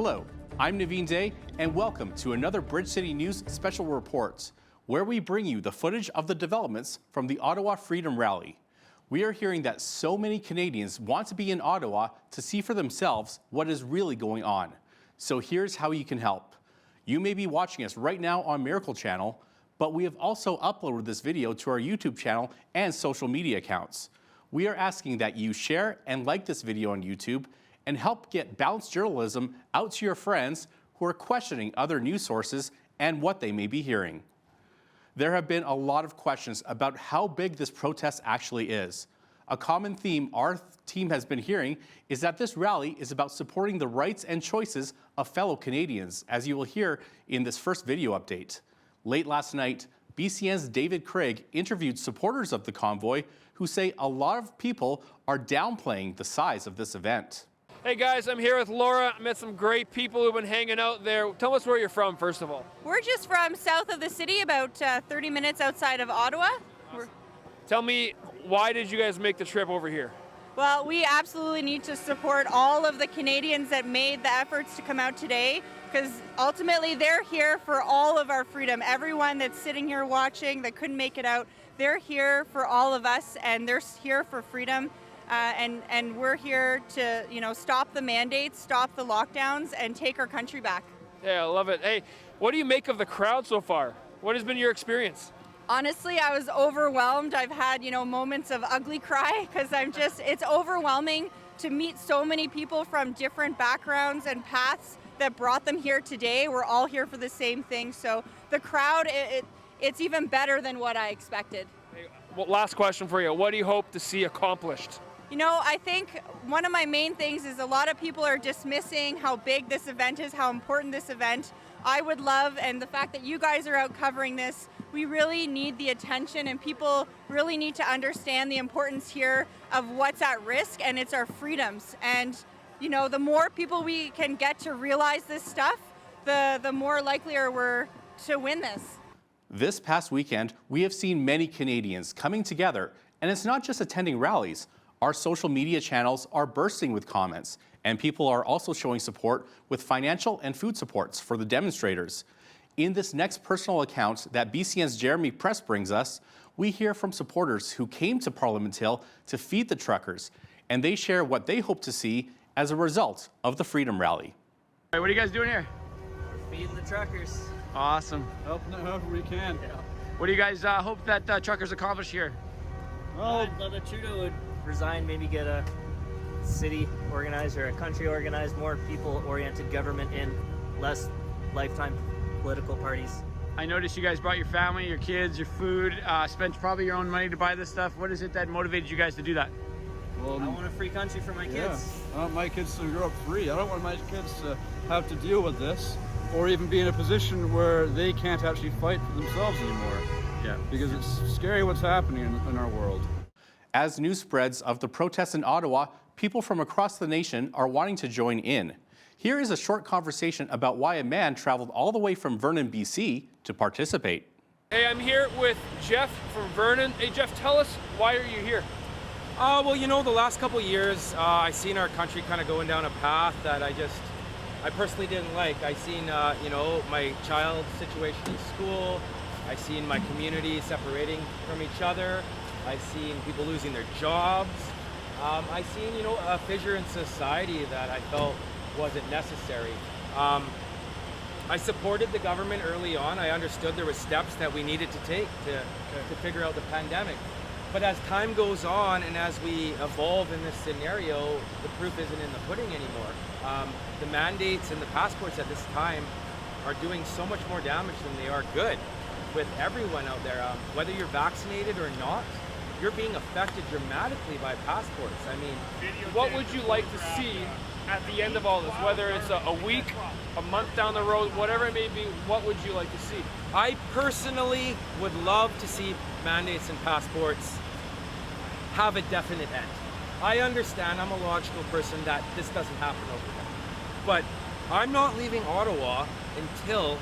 Hello, I'm Naveen Day, and welcome to another Bridge City News Special Reports, where we bring you the footage of the developments from the Ottawa Freedom Rally. We are hearing that so many Canadians want to be in Ottawa to see for themselves what is really going on. So here's how you can help. You may be watching us right now on Miracle Channel, but we have also uploaded this video to our YouTube channel and social media accounts. We are asking that you share and like this video on YouTube and help get balanced journalism out to your friends who are questioning other news sources and what they may be hearing. There have been a lot of questions about how big this protest actually is. A common theme our team has been hearing is that this rally is about supporting the rights and choices of fellow Canadians, as you will hear in this first video update. Late last night, BCN's David Craig interviewed supporters of the convoy who say a lot of people are downplaying the size of this event. Hey guys, I'm here with Laura. I met some great people who've been hanging out there. Tell us where you're from, first of all. We're just from south of the city, about 30 minutes outside of Ottawa. Awesome. Tell me, why did you guys make the trip over here? Well, we absolutely need to support all of the Canadians that made the efforts to come out today, because ultimately they're here for all of our freedom. Everyone that's sitting here watching that couldn't make it out, they're here for all of us, and they're here for freedom. And we're here to, stop the mandates, stop the lockdowns, and take our country back. Yeah, I love it. Hey, what do you make of the crowd so far? What has been your experience? Honestly, I was overwhelmed. I've had, moments of ugly cry, because it's overwhelming to meet so many people from different backgrounds and paths that brought them here today. We're all here for the same thing. So the crowd, it's even better than what I expected. Hey, well, last question for you. What do you hope to see accomplished? I think one of my main things is a lot of people are dismissing how big this event is, how important this event. I would love, and the fact that you guys are out covering this, we really need the attention, and people really need to understand the importance here of what's at risk, and it's our freedoms. And, the more people we can get to realize this stuff, the more likely we're to win this. This past weekend, we have seen many Canadians coming together, and it's not just attending rallies. Our social media channels are bursting with comments, and people are also showing support with financial and food supports for the demonstrators. In this next personal account that BCN's Jeremy Press brings us, we hear from supporters who came to Parliament Hill to feed the truckers, and they share what they hope to see as a result of the Freedom Rally. Hey, what are you guys doing here? Feeding the truckers. Awesome. Helping out however we can. Yeah. What do you guys hope that truckers accomplish here? Well, I'd love that Trudeau would resign, maybe get a city organized or a country organized, more people-oriented government in, less lifetime political parties. I noticed you guys brought your family, your kids, your food, spent probably your own money to buy this stuff. What is it that motivated you guys to do that? Well, I want a free country for my kids. Yeah. I want my kids to grow up free. I don't want my kids to have to deal with this, or even be in a position where they can't actually fight for themselves anymore. Yeah. Because it's scary what's happening in our world. As news spreads of the protests in Ottawa, people from across the nation are wanting to join in. Here is a short conversation about why a man traveled all the way from Vernon, BC to participate. Hey, I'm here with Jeff from Vernon. Hey, Jeff, tell us, why are you here? Well, the last couple of years, I seen our country kind of going down a path that I personally didn't like. I seen, my child's situation in school. I seen my community separating from each other. I seen people losing their jobs. I seen, a fissure in society that I felt wasn't necessary. I supported the government early on. I understood there were steps that we needed to take to figure out the pandemic. But as time goes on and as we evolve in this scenario, the proof isn't in the pudding anymore. The mandates and the passports at this time are doing so much more damage than they are good with everyone out there. Whether you're vaccinated or not, you're being affected dramatically by passports. I mean, what would you like to see at the end of all this? Whether it's a week, a month down the road, whatever it may be, what would you like to see? I personally would love to see mandates and passports have a definite end. I understand, I'm a logical person, that this doesn't happen overnight. But I'm not leaving Ottawa until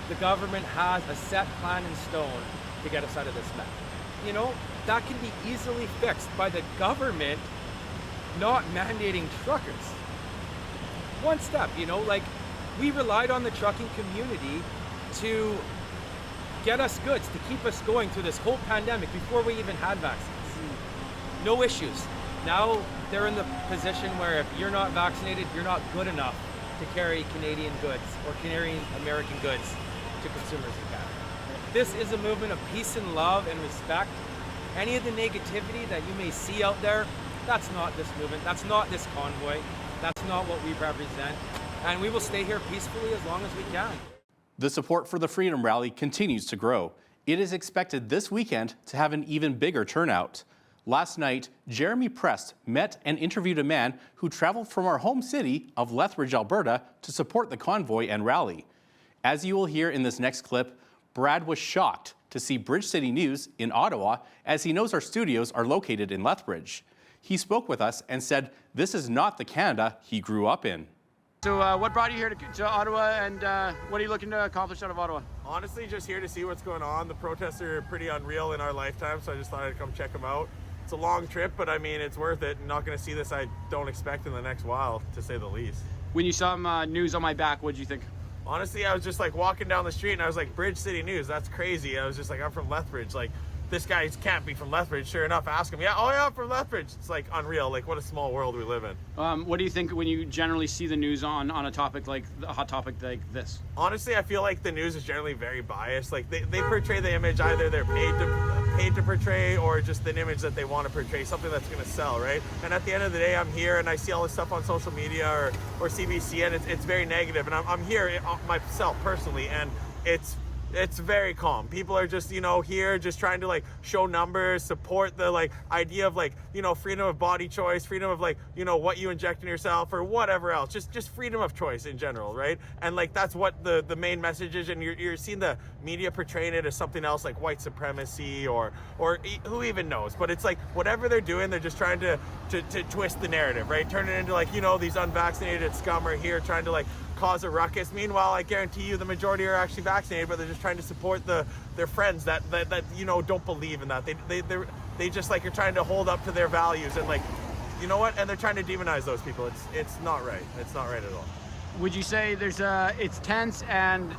the government has a set plan in stone to get us out of this mess. That can be easily fixed by the government not mandating truckers. one step, you know, like we relied on the trucking community to get us goods, to keep us going through this whole pandemic before we even had vaccines. No issues. Now they're in the position where if you're not vaccinated, you're not good enough to carry Canadian goods or Canadian American goods to consumers in Canada. This is a movement of peace and love and respect. Any of the negativity that you may see out there, that's not this movement, that's not this convoy, that's not what we represent. And we will stay here peacefully as long as we can. The support for the Freedom Rally continues to grow. It is expected this weekend to have an even bigger turnout. Last night, Jeremy Prest met and interviewed a man who traveled from our home city of Lethbridge, Alberta, to support the convoy and rally. As you will hear in this next clip, Brad was shocked to see bridgecitynews in Ottawa, as he knows our studios are located in Lethbridge. He spoke with us and said this is not the Canada he grew up in. So what brought you here to Ottawa, and what are you looking to accomplish out of Ottawa? Honestly, just here to see what's going on. The protests are pretty unreal in our lifetime, so I just thought I'd come check them out. It's a long trip, but I mean, it's worth it. Not going to see this, I don't expect, in the next while, to say the least. When you saw news on my back, what did you think? Honestly, I was just like walking down the street and I was like, Bridgecitynews, that's crazy. I was just like, I'm from Lethbridge. Like, this guy can't be from Lethbridge. Sure enough, ask him, yeah, oh yeah, I'm from Lethbridge. It's like unreal. Like, what a small world we live in. What do you think when you generally see the news on a topic like a hot topic like this? Honestly, I feel like the news is generally very biased. Like, they portray the image either they're paid to portray, or just an image that they want to portray, something that's going to sell, right? And at the end of the day, I'm here and I see all this stuff on social media or CBC, and it's very negative. And I'm here myself personally, and it's very calm. People are just, you know, here just trying to like show numbers, support the like idea of like, you know, freedom of body choice, freedom of like, you know, what you inject in yourself or whatever else, just freedom of choice in general, right? And like that's what the main message is, and you're seeing the media portraying it as something else like white supremacy or who even knows. But it's like whatever they're doing, they're just trying to twist the narrative, right? Turn it into like, you know, these unvaccinated scum are here trying to like cause a ruckus. Meanwhile, I guarantee you the majority are actually vaccinated, but they're just trying to support their friends that you know don't believe in that. They just like are trying to hold up to their values, and like, you know what? And they're trying to demonize those people. It's not right. It's not right at all. Would you say it's tense and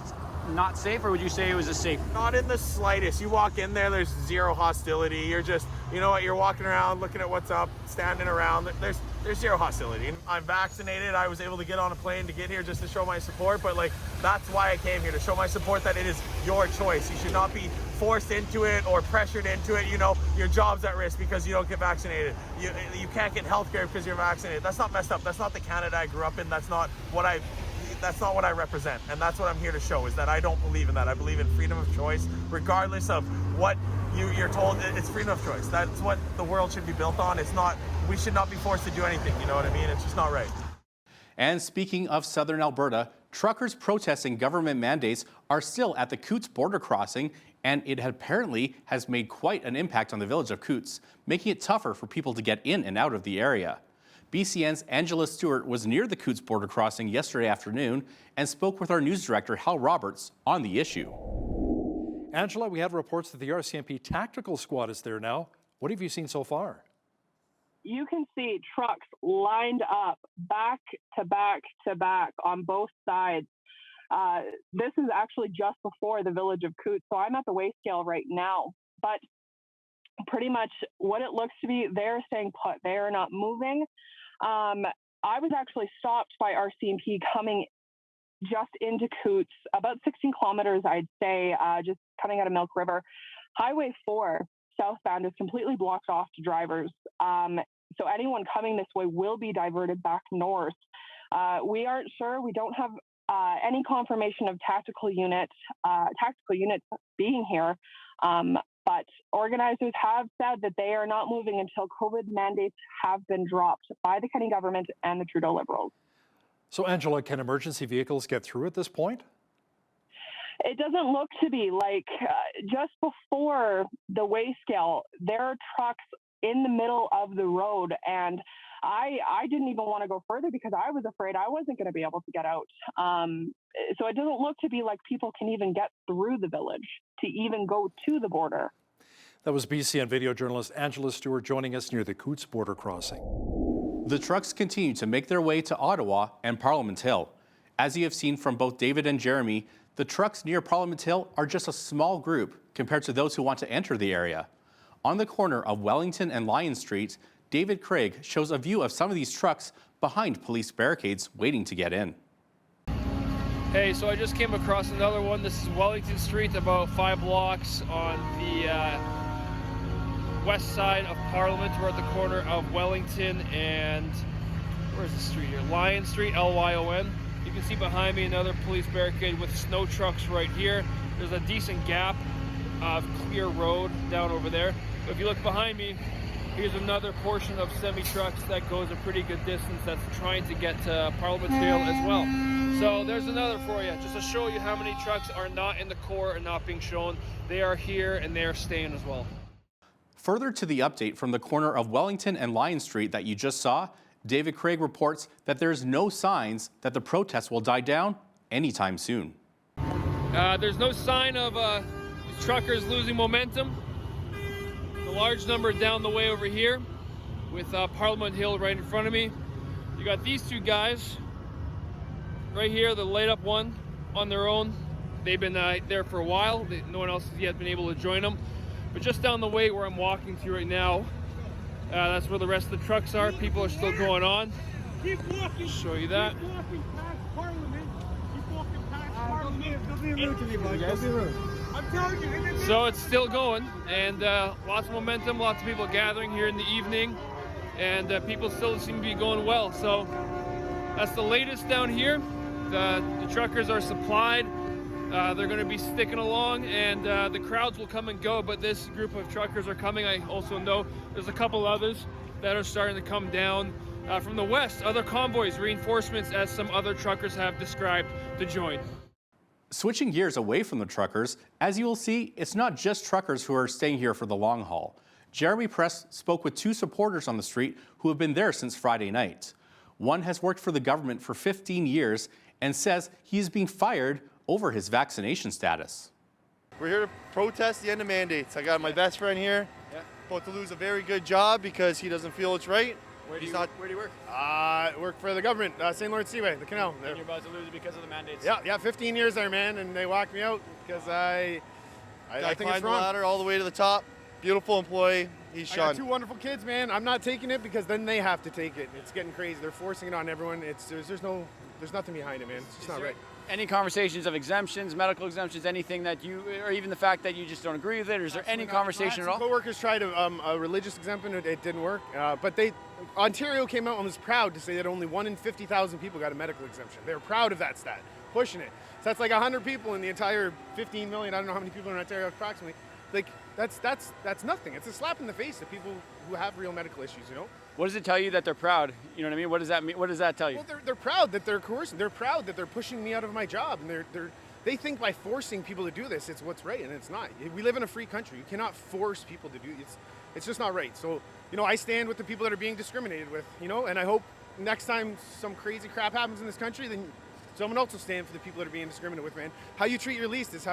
not safe, or would you say it was a safe? Not in the slightest. You walk in there, there's zero hostility. You're just, you know what, you're walking around, looking at what's up, standing around. There's zero hostility. I'm vaccinated. I was able to get on a plane to get here just to show my support, but like, that's why I came here, to show my support that it is your choice. You should not be forced into it or pressured into it. You know, your job's at risk because you don't get vaccinated. You can't get healthcare because you're vaccinated. That's not messed up. That's not the Canada I grew up in. That's not what I represent, and that's what I'm here to show, is that I don't believe in that. I believe in freedom of choice, regardless of what you're told. It's freedom of choice. That's what the world should be built on. It's not, we should not be forced to do anything, you know what I mean? It's just not right. And speaking of southern Alberta, truckers protesting government mandates are still at the Coutts border crossing, and it apparently has made quite an impact on the village of Coutts, making it tougher for people to get in and out of the area. BCN's Angela Stewart was near the Coutts border crossing yesterday afternoon and spoke with our news director, Hal Roberts, on the issue. Angela, we have reports that the RCMP tactical squad is there now. What have you seen so far? You can see trucks lined up back to back to back on both sides. This is actually just before the village of Coutts, so I'm at the weigh scale right now. But pretty much what it looks to be, they're staying put. They are not moving. I was actually stopped by RCMP coming just into Coutts, about 16 kilometers, I'd say, just coming out of Milk River. Highway 4 southbound is completely blocked off to drivers. So anyone coming this way will be diverted back north. We aren't sure. We don't have any confirmation of tactical units being here. But organizers have said that they are not moving until COVID mandates have been dropped by the Kenny government and the Trudeau Liberals. So, Angela, can emergency vehicles get through at this point? It doesn't look to be. Like just before the weigh scale, there are trucks in the middle of the road, and I didn't even want to go further because I was afraid I wasn't going to be able to get out. So it doesn't look to be like people can even get through the village to even go to the border. That was BCN video journalist Angela Stewart joining us near the Coutts border crossing. The trucks continue to make their way to Ottawa and Parliament Hill. As you have seen from both David and Jeremy, the trucks near Parliament Hill are just a small group compared to those who want to enter the area. On the corner of Wellington and Lyon Street, David Craig shows a view of some of these trucks behind police barricades waiting to get in. Hey, so I just came across another one. This is Wellington Street, about 5 blocks on the west side of Parliament. We're at the corner of Wellington and, where's the street here? Lyon Street, Lyon. You can see behind me another police barricade with snow trucks right here. There's a decent gap of clear road down over there. But if you look behind me, here's another portion of semi-trucks that goes a pretty good distance that's trying to get to Parliament Hill as well. So there's another for you, just to show you how many trucks are not in the core and not being shown. They are here and they are staying as well. Further to the update from the corner of Wellington and Lyon Street that you just saw, David Craig reports that there's no signs that the protests will die down anytime soon. There's no sign of truckers losing momentum. A large number down the way over here with Parliament Hill right in front of me. You got these two guys right here, the light up one on their own. They've been there for a while. No one else has yet been able to join them. But just down the way where I'm walking to right now, that's where the rest of the trucks are. People are still going on. Keep walking. Show you that. Keep walking past Parliament. Keep walking past Parliament. Don't be rude to me, Mike. Don't be rude. I'm telling you. So it's still going, and lots of momentum, lots of people gathering here in the evening, and people still seem to be going well. So that's the latest down here. The truckers are supplied. They're going to be sticking along, and the crowds will come and go, but this group of truckers are coming. I also know there's a couple others that are starting to come down from the west, other convoys, reinforcements, as some other truckers have described, to join. Switching gears away from the truckers, as you will see, it's not just truckers who are staying here for the long haul. Jeremy Press spoke with 2 supporters on the street who have been there since Friday night. One has worked for the government for 15 years and says he is being fired over his vaccination status. We're here to protest the end of mandates. I got my best friend here, about to lose a very good job because he doesn't feel it's right. Where do you work? I work for the government, St. Lawrence Seaway, the canal. And you're about to lose it because of the mandates. Yeah, 15 years there, man, and they walked me out because I think it's wrong. The ladder all the way to the top. Beautiful employee. He's shunned. I got 2 wonderful kids, man. I'm not taking it because then they have to take it. It's getting crazy. They're forcing it on everyone. There's nothing behind it, man. It's just not right. Any conversations of exemptions, medical exemptions, anything that you, or even the fact that you just don't agree with it? Or is there any conversation at all? Co-workers tried a religious exemption. It didn't work. But Ontario came out and was proud to say that only 1 in 50,000 people got a medical exemption. They were proud of that stat, pushing it. So that's like 100 people in the entire 15 million. I don't know how many people in Ontario approximately. Like that's nothing. It's a slap in the face to people who have real medical issues. You know. What does it tell you that they're proud? You know what I mean? What does that mean? What does that tell you? Well, they're proud that they're coercing. They're proud that they're pushing me out of my job, and they think by forcing people to do this, it's what's right, and it's not. We live in a free country. You cannot force people to do it. It's just not right. So, you know, I stand with the people that are being discriminated with, you know, and I hope next time some crazy crap happens in this country, then someone else will stand for the people that are being discriminated with, man. How you treat your least is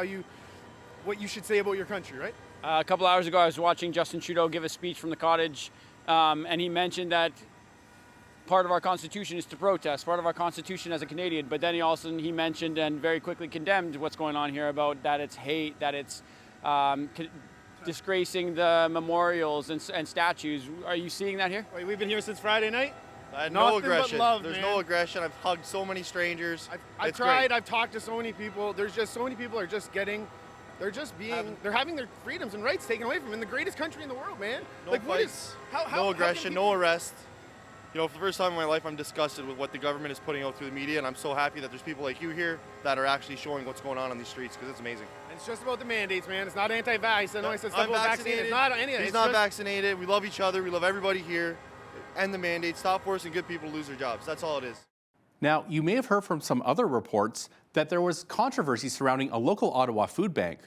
what you should say about your country, right? A couple hours ago, I was watching Justin Trudeau give a speech from the cottage, and he mentioned that part of our Constitution is to protest, part of our Constitution as a Canadian, but then he mentioned and very quickly condemned what's going on here about that it's hate, that it's disgracing the memorials and statues. Are you seeing that here? We've been here since Friday night. No aggression. There's no aggression. I've hugged so many strangers. I've tried. I've talked to so many people. There's just so many people are just getting. They're having their freedoms and rights taken away from them in the greatest country in the world, man. No fights. No aggression. No arrest. You know, for the first time in my life, I'm disgusted with what the government is putting out through the media, and I'm so happy that there's people like you here that are actually showing what's going on these streets, because it's amazing. And it's just about the mandates, man. It's not anti-vax. I know I said stuff about vaccinated. It's not any of it. He's not vaccinated. We love each other. We love everybody here. End the mandate. Stop forcing good people to lose their jobs. That's all it is. Now, you may have heard from some other reports that there was controversy surrounding a local Ottawa food bank.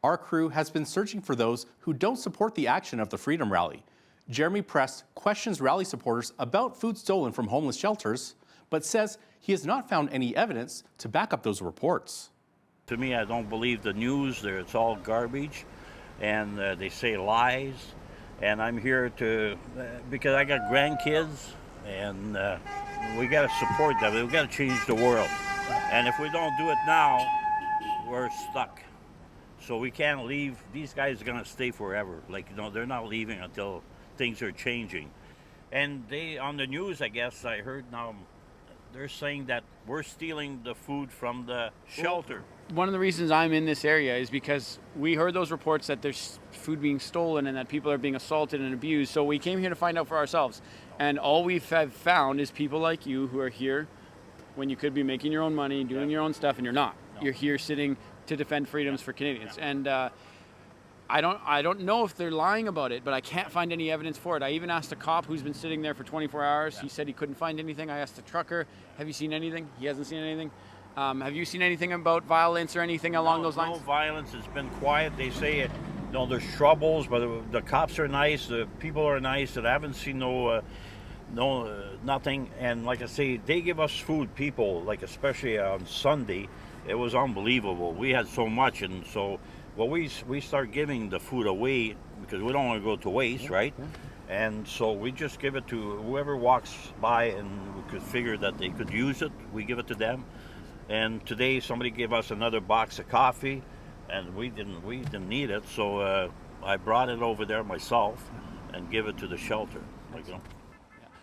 Our crew has been searching for those who don't support the action of the Freedom Rally. Jeremy Press questions rally supporters about food stolen from homeless shelters, but says he has not found any evidence to back up those reports. To me, I don't believe the news. It's all garbage, and they say lies. And I'm here because I got grandkids, and we got to support them. We got to change the world, and if we don't do it now, we're stuck. So we can't leave. These guys are going to stay forever. Like, they're not leaving until things are changing. And they, on the news, I guess I heard now, they're saying that we're stealing the food from the shelter. One of the reasons I'm in this area is because we heard those reports that there's food being stolen and that people are being assaulted and abused. So we came here to find out for ourselves. And all we have found is people like you who are here when you could be making your own money, doing your own stuff, and you're not. No. You're here sitting to defend freedoms for Canadians. And I don't know if they're lying about it, but I can't find any evidence for it. I even asked a cop who's been sitting there for 24 hours. He said he couldn't find anything. I asked the trucker, have you seen anything? He hasn't seen anything. Have you seen anything about violence or anything along those lines? No violence. It's been quiet. They say there's troubles, but the cops are nice. The people are nice. And I haven't seen nothing. And like I say, they give us food. People, like especially on Sunday, it was unbelievable. We had so much, and so we start giving the food away because we don't want to go to waste, right? And so we just give it to whoever walks by, and we could figure that they could use it. We give it to them. And today somebody gave us another box of coffee, and we didn't need it, so I brought it over there myself and give it to the shelter.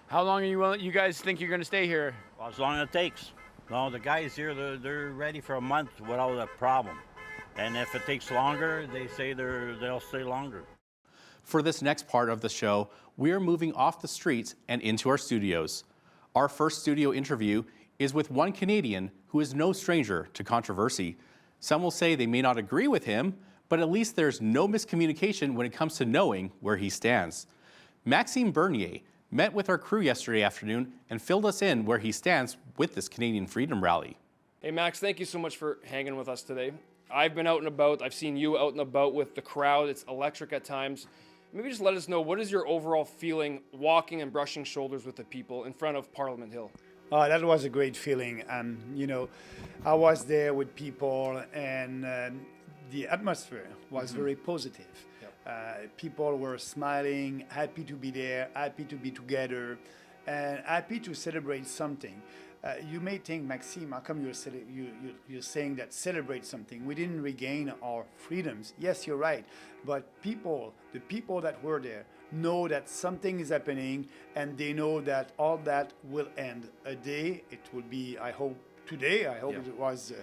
How long are you guys think you're going to stay here? Well, as long as it takes. No, the guys here, they're ready for a month without a problem. And if it takes longer, they say they'll stay longer. For this next part of the show, we are moving off the streets and into our studios. Our first studio interview is with one Canadian who is no stranger to controversy. Some will say they may not agree with him, but at least there's no miscommunication when it comes to knowing where he stands. Maxime Bernier met with our crew yesterday afternoon and filled us in where he stands with this Canadian Freedom Rally. Hey Max, thank you so much for hanging with us today. I've been out and about. I've seen you out and about with the crowd. It's electric at times. Maybe just let us know, what is your overall feeling walking and brushing shoulders with the people in front of Parliament Hill? That was a great feeling. I was there with people, and the atmosphere was very positive. People were smiling, happy to be there, happy to be together, and happy to celebrate something. You may think, Maxime, how come you're saying that celebrate something? We didn't regain our freedoms. Yes, you're right. But the people that were there know that something is happening, and they know that all that will end. A day, it will be, I hope, today. I hope it was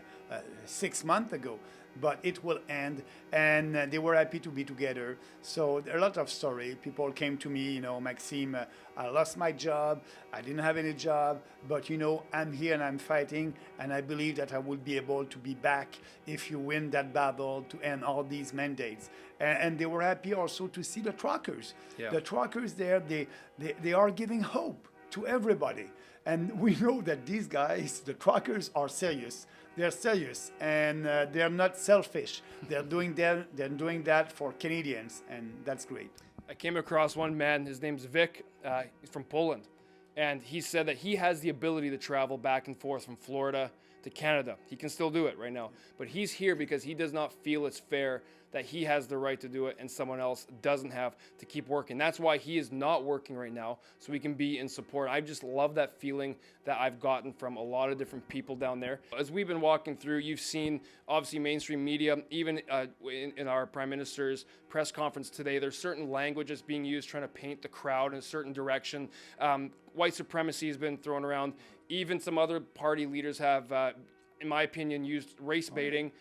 6 months ago. But it will end, and they were happy to be together. So a lot of story. People came to me, Maxime, I lost my job, I didn't have any job, but I'm here and I'm fighting, and I believe that I will be able to be back if you win that battle to end all these mandates. And they were happy also to see the truckers. The truckers there, they are giving hope to everybody. And we know that these guys, the truckers, are serious. They're serious, and they're not selfish. They're doing that for Canadians, and that's great. I came across one man, his name's Vic, he's from Poland, and he said that he has the ability to travel back and forth from Florida to Canada. He can still do it right now, but he's here because he does not feel it's fair that he has the right to do it and someone else doesn't have to keep working. That's why he is not working right now, so we can be in support. I just love that feeling that I've gotten from a lot of different people down there. As we've been walking through, you've seen obviously mainstream media, even in our Prime Minister's press conference today, there's certain languages being used trying to paint the crowd in a certain direction. White supremacy has been thrown around. Even some other party leaders have, in my opinion, used race baiting,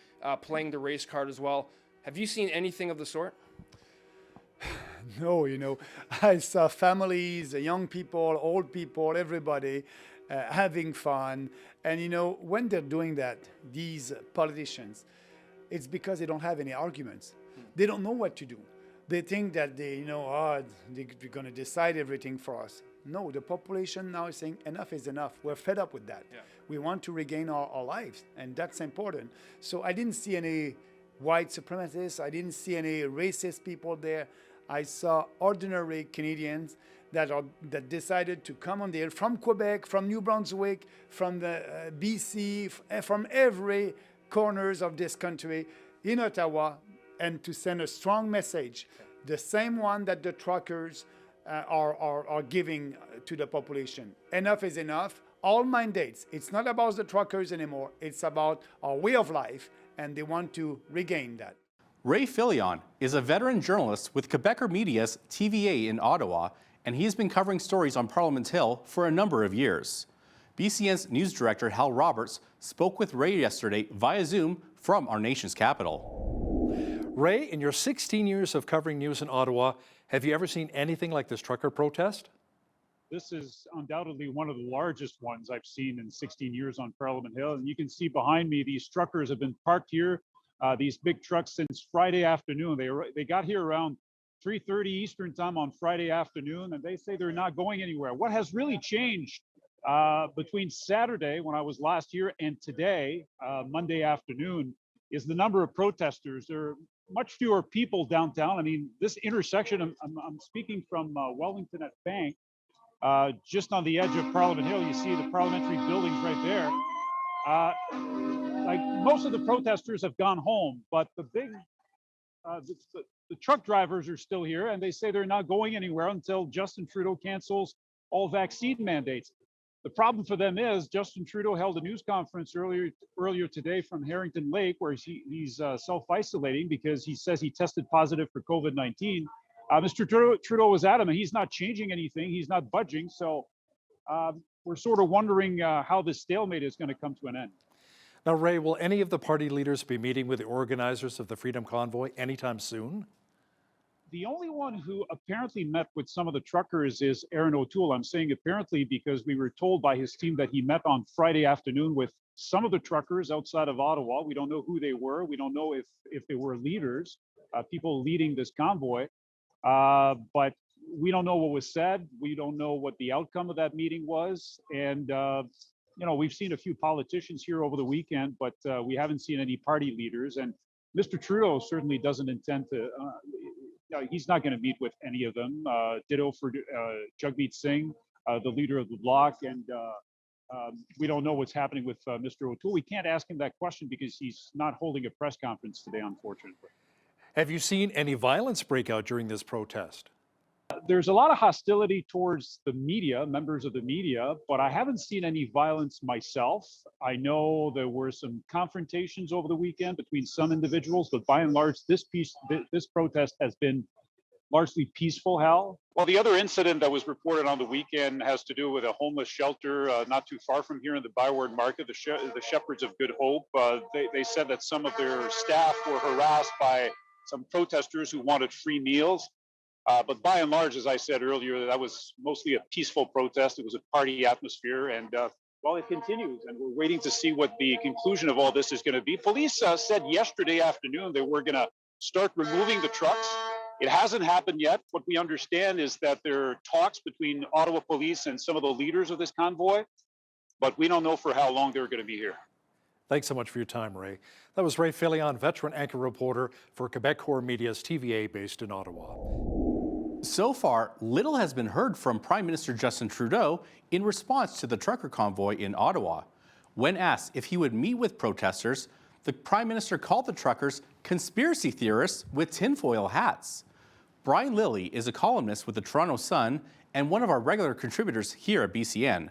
playing the race card as well. Have you seen anything of the sort? No, I saw families, young people, old people, everybody having fun. And, when they're doing that, these politicians, it's because they don't have any arguments. They don't know what to do. They think that they're going to decide everything for us. No, the population now is saying enough is enough. We're fed up with that. We want to regain our lives, and that's important. So I didn't see any white supremacists. I didn't see any racist people there. I saw ordinary Canadians that decided to come on there from Quebec, from New Brunswick, from the BC, from every corners of this country in Ottawa, and to send a strong message, the same one that the truckers are giving to the population. Enough is enough. All mandates. It's not about the truckers anymore. It's about our way of life, and they want to regain that. Ray Fillion is a veteran journalist with Quebecer Media's TVA in Ottawa, and he's been covering stories on Parliament Hill for a number of years. BCN's news director Hal Roberts spoke with Ray yesterday via Zoom from our nation's capital. Ray, in your 16 years of covering news in Ottawa, have you ever seen anything like this trucker protest? This is undoubtedly one of the largest ones I've seen in 16 years on Parliament Hill. And you can see behind me, these truckers have been parked here, these big trucks, since Friday afternoon. They got here around 3:30 Eastern time on Friday afternoon, and they say they're not going anywhere. What has really changed between Saturday, when I was last here, and today, Monday afternoon, is the number of protesters. There are much fewer people downtown. I mean, this intersection, I'm speaking from Wellington at Bank, just on the edge of Parliament Hill. You see the parliamentary buildings right there. Like most of the protesters have gone home, but the truck drivers are still here, and they say they're not going anywhere until Justin Trudeau cancels all vaccine mandates. The problem for them is Justin Trudeau held a news conference earlier today from Harrington Lake, where he's self-isolating because he says he tested positive for COVID-19. Mr. Trudeau was adamant he's not changing anything, he's not budging. So we're sort of wondering how this stalemate is going to come to an end. Now, Ray, will any of the party leaders be meeting with the organizers of the Freedom Convoy anytime soon? The only one who apparently met with some of the truckers is Aaron O'Toole. I'm saying apparently because we were told by his team that he met on Friday afternoon with some of the truckers outside of Ottawa. We don't know who they were. We don't know if they were leaders, people leading this convoy. But we don't know what was said. We don't know what the outcome of that meeting was. And, you know, we've seen a few politicians here over the weekend, but we haven't seen any party leaders. And Mr. Trudeau certainly doesn't intend to, he's not going to meet with any of them. Ditto for Jagmeet Singh, the leader of the Bloc. And we don't know what's happening with Mr. O'Toole. We can't ask him that question because he's not holding a press conference today, unfortunately. Have you seen any violence break out during this protest? There's a lot of hostility towards the media, members of the media, but I haven't seen any violence myself. I know there were some confrontations over the weekend between some individuals, but by and large, this protest has been largely peaceful, Hal. Well, the other incident that was reported on the weekend has to do with a homeless shelter not too far from here in the Byward Market, the Shepherds of Good Hope. They said that some of their staff were harassed by some protesters who wanted free meals. But by and large, as I said earlier, that was mostly a peaceful protest. It was a party atmosphere. And well, it continues. And we're waiting to see what the conclusion of all this is going to be. Police said yesterday afternoon they were going to start removing the trucks. It hasn't happened yet. What we understand is that there are talks between Ottawa police and some of the leaders of this convoy, but we don't know for how long they're going to be here. Thanks so much for your time, Ray. That was Ray Fillion, veteran anchor reporter for Quebecer Media's TVA based in Ottawa. So far, little has been heard from Prime Minister Justin Trudeau in response to the trucker convoy in Ottawa. When asked if he would meet with protesters, the Prime Minister called the truckers conspiracy theorists with tinfoil hats. Brian Lilly is a columnist with the Toronto Sun and one of our regular contributors here at BCN.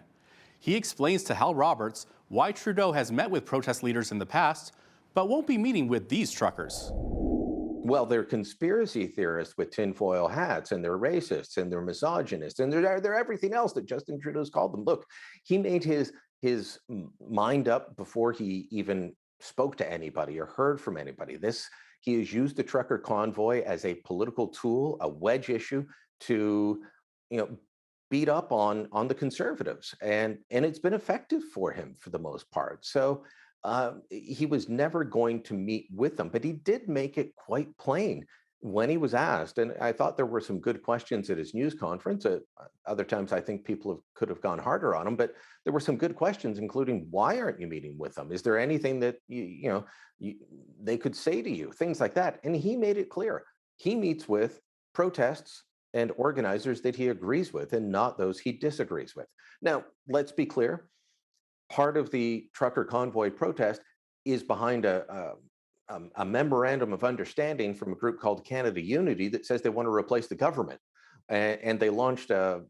He explains to Hal Roberts why Trudeau has met with protest leaders in the past, but won't be meeting with these truckers. Well, they're conspiracy theorists with tinfoil hats, and they're racists, and they're misogynists, and they're everything else that Justin Trudeau's called them. Look, he made his mind up before he even spoke to anybody or heard from anybody. He has used the trucker convoy as a political tool, a wedge issue to, beat up on the Conservatives, and it's been effective for him for the most part. So he was never going to meet with them, but he did make it quite plain when he was asked. And I thought there were some good questions at his news conference. Other times, I think people could have gone harder on him, but there were some good questions, including why aren't you meeting with them? Is there anything that they could say to you? Things like that. And he made it clear he meets with protests and organizers that he agrees with and not those he disagrees with. Now, let's be clear. Part of the trucker convoy protest is behind a memorandum of understanding from a group called Canada Unity that says they want to replace the government. and they launched a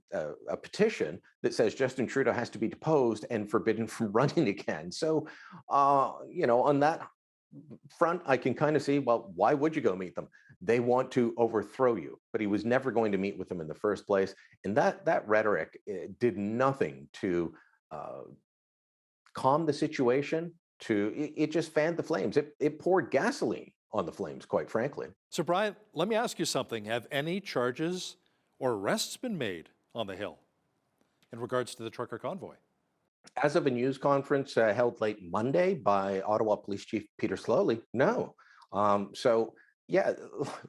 petition that says Justin Trudeau has to be deposed and forbidden from running again. So, on that front, I can kind of see, well, why would you go meet them? They want to overthrow you, but he was never going to meet with them in the first place. And that rhetoric did nothing to calm the situation. It just fanned the flames. It poured gasoline on the flames, quite frankly. So, Brian, let me ask you something. Have any charges or arrests been made on the Hill in regards to the trucker convoy? As of a news conference held late Monday by Ottawa Police Chief Peter Slowly, no. Yeah,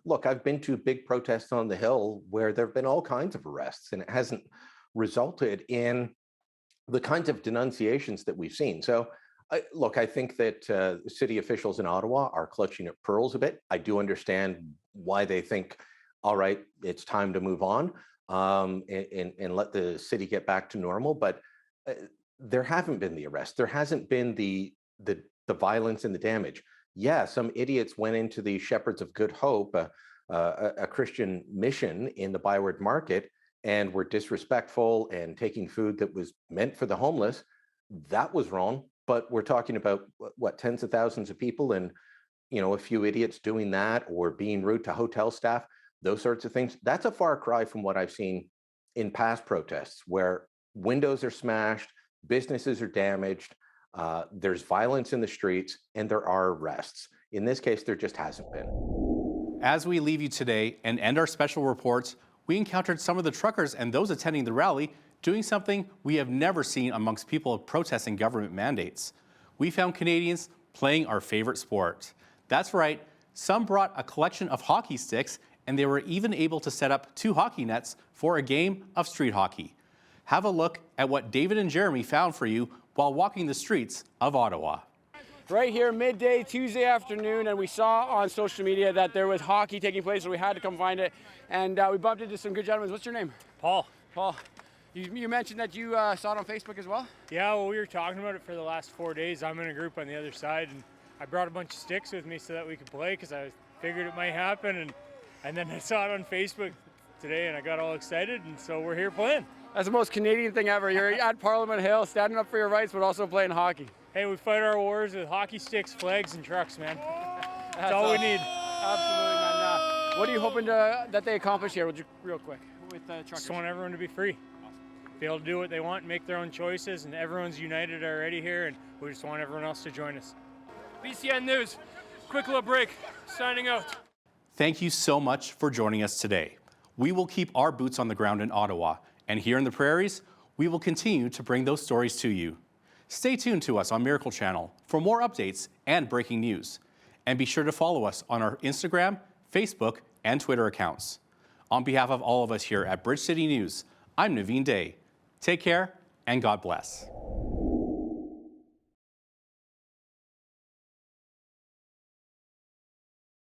look, I've been to big protests on the Hill where there have been all kinds of arrests, and it hasn't resulted in the kinds of denunciations that we've seen. So, look, I think that city officials in Ottawa are clutching at pearls a bit. I do understand why they think, all right, it's time to move on and let the city get back to normal. But there haven't been the arrests. There hasn't been the violence and the damage. Yeah, some idiots went into the Shepherds of Good Hope, a Christian mission in the Byward Market, and were disrespectful and taking food that was meant for the homeless. That was wrong. But we're talking about what, tens of thousands of people, and a few idiots doing that or being rude to hotel staff, those sorts of things. That's a far cry from what I've seen in past protests, where windows are smashed, businesses are damaged, there's violence in the streets, and there are arrests. In this case, there just hasn't been. As we leave you today and end our special reports, we encountered some of the truckers and those attending the rally doing something we have never seen amongst people protesting government mandates. We found Canadians playing our favorite sport. That's right, some brought a collection of hockey sticks, and they were even able to set up 2 hockey nets for a game of street hockey. Have a look at what David and Jeremy found for you while walking the streets of Ottawa. Right here, midday Tuesday afternoon, and we saw on social media that there was hockey taking place, so we had to come find it. And we bumped into some good gentlemen. What's your name? Paul. Paul. You mentioned that you saw it on Facebook as well? Yeah, well, we were talking about it for the last 4 days. I'm in a group on the other side, and I brought a bunch of sticks with me so that we could play, because I figured it might happen. And then I saw it on Facebook today, and I got all excited, and so we're here playing. That's the most Canadian thing ever. You're at Parliament Hill, standing up for your rights, but also playing hockey. Hey, we fight our wars with hockey sticks, flags, and trucks, man. That's all we need. Absolutely, man. What are you hoping that they accomplish here, real quick, with truckers? Just want everyone to be free. Be able to do what they want, make their own choices, and everyone's united already here, and we just want everyone else to join us. BCN News, quick little break, signing out. Thank you so much for joining us today. We will keep our boots on the ground in Ottawa, and here in the prairies, we will continue to bring those stories to you. Stay tuned to us on Miracle Channel for more updates and breaking news. And be sure to follow us on our Instagram, Facebook, and Twitter accounts. On behalf of all of us here at Bridge City News, I'm Naveen Day. Take care, and God bless.